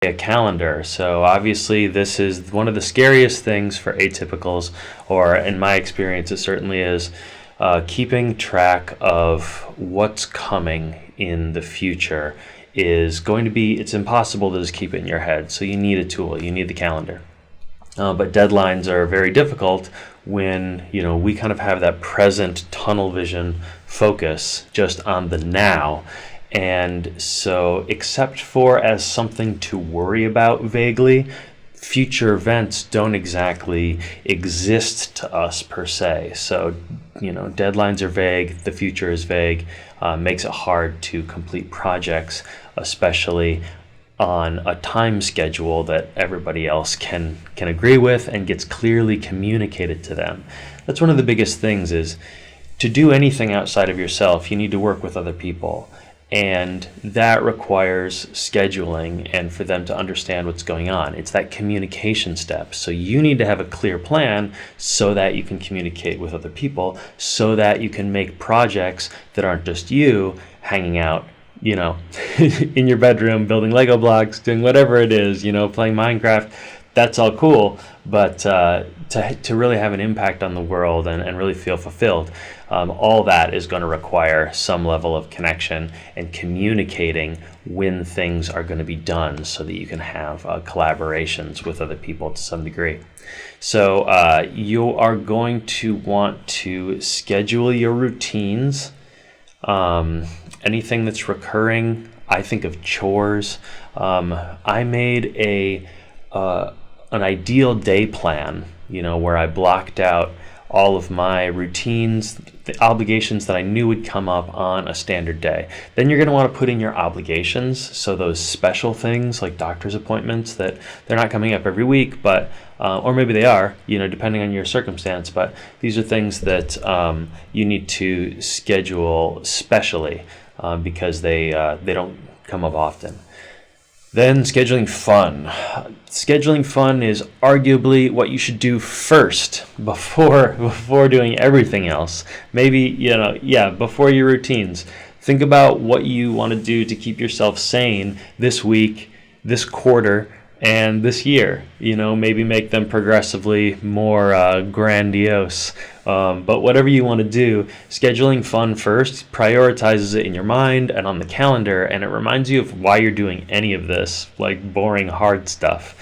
a calendar. So obviously this is one of the scariest things for atypicals, or in my experience it certainly is, keeping track of what's coming in the future is going to be, it's impossible to just keep it in your head. So you need a tool, you need the calendar. But deadlines are very difficult when, we kind of have that present tunnel vision focus just on the now. And so, except for as something to worry about vaguely, future events don't exactly exist to us per se. So, deadlines are vague, the future is vague, makes it hard to complete projects, especially on a time schedule that everybody else can agree with and gets clearly communicated to them. That's one of the biggest things, is to do anything outside of yourself, you need to work with other people. And that requires scheduling and for them to understand what's going on. It's that communication step. So you need to have a clear plan so that you can communicate with other people, so that you can make projects that aren't just you hanging out, in your bedroom, building Lego blocks, doing whatever it is, playing Minecraft. That's all cool, but to really have an impact on the world and really feel fulfilled, all that is going to require some level of connection and communicating when things are going to be done, so that you can have collaborations with other people to some degree. So you are going to want to schedule your routines. Anything that's recurring, I think of chores. I made an ideal day plan, where I blocked out all of my routines, the obligations that I knew would come up on a standard day. Then you're going to want to put in your obligations, so those special things like doctor's appointments that they're not coming up every week, but or maybe they are, depending on your circumstance, but these are things that you need to schedule specially because they don't come up often. Then scheduling fun. Scheduling fun is arguably what you should do first before doing everything else. Maybe, before your routines. Think about what you want to do to keep yourself sane this week, this quarter, and this year. Maybe make them progressively more grandiose. But whatever you want to do, scheduling fun first prioritizes it in your mind and on the calendar, and it reminds you of why you're doing any of this, like boring, hard stuff,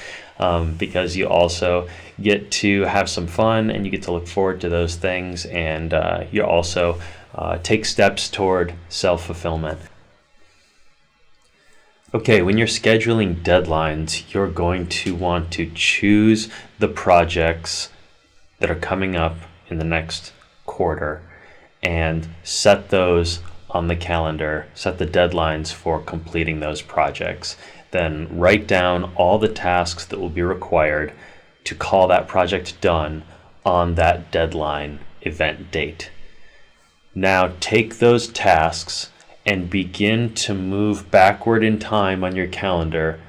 because you also get to have some fun and you get to look forward to those things, and you also take steps toward self-fulfillment. Okay, when you're scheduling deadlines, you're going to want to choose the projects that are coming up in the next quarter and set those on the calendar, set the deadlines for completing those projects. Then write down all the tasks that will be required to call that project done on that deadline event date. Now take those tasks and begin to move backward in time on your calendar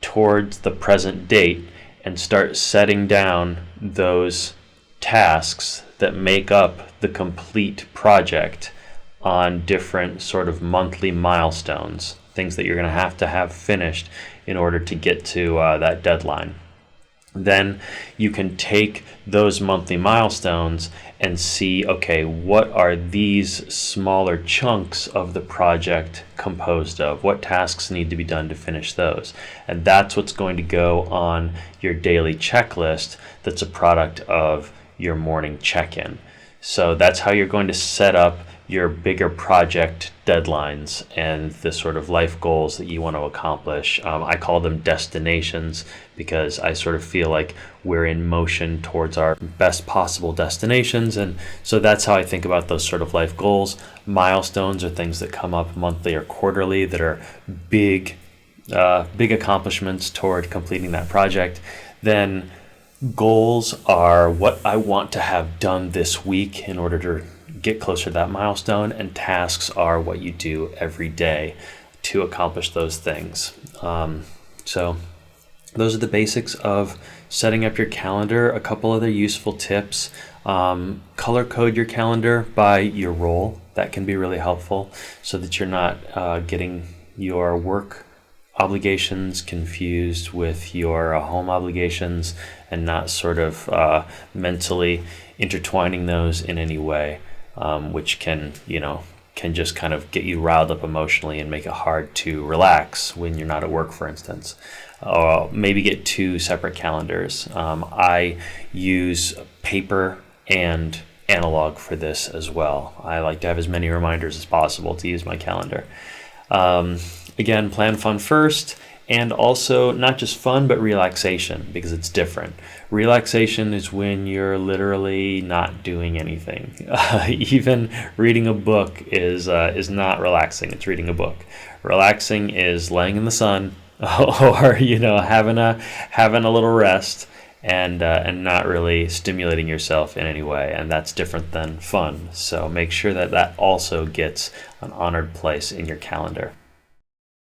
towards the present date and start setting down those tasks that make up the complete project on different sort of monthly milestones, things that you're going to have finished in order to get to that deadline. Then you can take those monthly milestones and see, okay, what are these smaller chunks of the project composed of? What tasks need to be done to finish those? And that's what's going to go on your daily checklist that's a product of your morning check-in. So that's how you're going to set up your bigger project deadlines and the sort of life goals that you want to accomplish. I call them destinations because I sort of feel like we're in motion towards our best possible destinations. And so that's how I think about those sort of life goals. Milestones are things that come up monthly or quarterly that are big accomplishments toward completing that project. Then goals are what I want to have done this week in order to get closer to that milestone, and tasks are what you do every day to accomplish those things. So those are the basics of setting up your calendar. A couple other useful tips: color code your calendar by your role. That can be really helpful so that you're not getting your work obligations confused with your home obligations, and not sort of mentally intertwining those in any way, which can just kind of get you riled up emotionally and make it hard to relax when you're not at work, for instance. Maybe get 2 separate calendars. I use paper and analog for this as well. I like to have as many reminders as possible to use my calendar. Again, plan fun first, and also not just fun, but relaxation, because it's different. Relaxation is when you're literally not doing anything. Even reading a book is not relaxing. It's reading a book. Relaxing is laying in the sun, or having a little rest, and not really stimulating yourself in any way, and that's different than fun. So make sure that also gets an honored place in your calendar.